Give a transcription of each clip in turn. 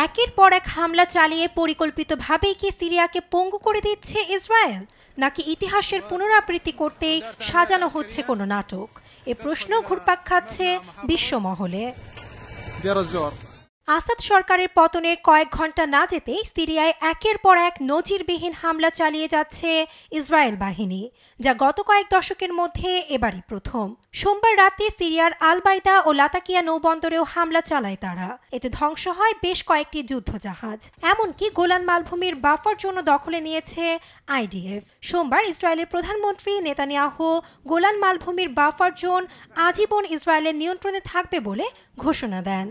একের পর এক হামলা চালিয়ে পরিকল্পিতভাবেই কি সিরিয়াকে পঙ্গু করে দিচ্ছে ইসরায়েল, নাকি ইতিহাসের পুনরাবৃত্তি করতেই সাজানো হচ্ছে কোনো নাটক? এ প্রশ্ন ঘুরপাক খাচ্ছে বিশ্বমহলে। আসাদ সরকারের পতনের কয়েক ঘন্টা না যেতেই সিরিয়ায় একের পর এক নজিরবিহীন হামলা চালিয়ে যাচ্ছে ইসরায়েল বাহিনী, যা গত কয়েক দশকের মধ্যে এবারই প্রথম। সোমবার রাতে সিরিয়ার আল বাইদা ও লাতাকিয়া নৌবন্দরেও হামলা চালায় তারা। এতে ধ্বংস হয় বেশ কয়েকটি যুদ্ধজাহাজ, এমনকি গোলান মালভূমির বাফার জোন দখলে নিয়েছে আইডিএফ। সোমবার ইসরায়েলের প্রধানমন্ত্রী নেতানিয়াহু গোলান মালভূমির বাফার জোন আজীবন ইসরায়েলের নিয়ন্ত্রণে থাকবে বলে ঘোষণা দেন।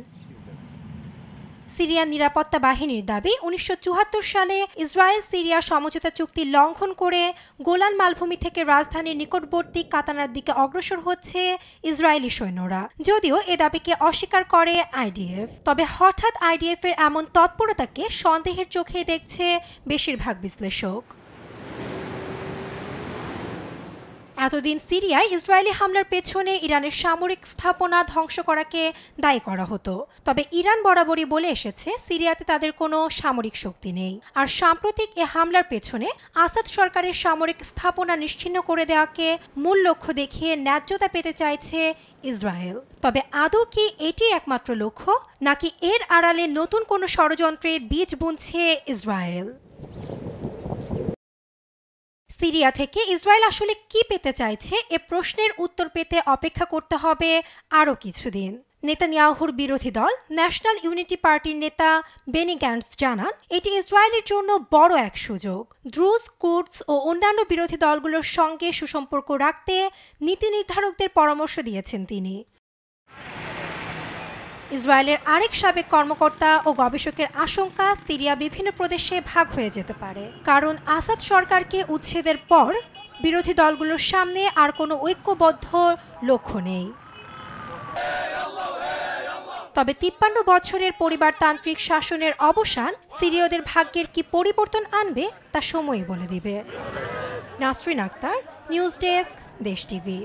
সিরিয়ার নিরাপত্তা বাহিনীর দাবি, 1974 সালে ইসরায়েল সিরিয়া সমঝোতা চুক্তি লঙ্ঘন করে গোলান মালভূমি থেকে রাজধানীর নিকটবর্তী কাতানার দিকে অগ্রসর হচ্ছে ইসরায়েলি সৈন্যরা। যদিও এ দাবিকে অস্বীকার করে আইডিএফ, তবে হঠাৎ আইডিএফ এর এমন তৎপরতাকে সন্দেহের চোখে দেখছে বেশিরভাগ বিশ্লেষক। এতদিন সিরিয়ায় ইসরায়েলি হামলার পেছনে ইরানের সামরিক স্থাপনা ধ্বংস করাকে দায়ী করা হতো। তবে ইরান বরাবরই বলে এসেছে সিরিয়াতে তাদের কোনো সামরিক শক্তি নেই। আর সাম্প্রতিক এ হামলার পেছনে আসাদ সরকারের সামরিক স্থাপনা নিশ্চিহ্ন করে দেওয়াকে মূল লক্ষ্য দেখিয়ে ন্যায্যতা পেতে চাইছে ইসরায়েল। তবে আদৌ কি এটি একমাত্র লক্ষ্য, নাকি এর আড়ালে নতুন কোনো ষড়যন্ত্রের বীজ বুনছে ইসরায়েল? সিরিয়া থেকে ইসরায়েল আসলে কি পেতে চাইছে, এ প্রশ্নের উত্তর পেতে অপেক্ষা করতে হবে আরও কিছুদিন। নেতানিয়াহুর বিরোধী দল ন্যাশনাল ইউনিটি পার্টির নেতা বেনি গ্যান্টস জানান, এটি ইসরায়েলের জন্য বড় এক সুযোগ। দ্রুজ, কুর্দস ও অন্যান্য বিরোধী দলগুলোর সঙ্গে সুসম্পর্ক রাখতে নীতি নির্ধারকদের পরামর্শ দিয়েছেন তিনি। ইসরায়েলের আরেক সাবেক কর্মকর্তা ও গবেষকের আশঙ্কা, সিরিয়া বিভিন্ন প্রদেশে ভাগ হয়ে যেতে পারে, কারণ আসাদ সরকারকে উচ্ছেদের পর বিরোধী দলগুলোর সামনে আর কোনো ঐক্যবদ্ধ লক্ষ্য নেই। তবে 53 বছরের পরিবারতান্ত্রিক শাসনের অবসান সিরীয়দের ভাগ্যের কি পরিবর্তন আনবে তা সময়ই বলে দিবে। নাসরিন আক্তার, নিউজ ডেস্ক, দেশ টিভি।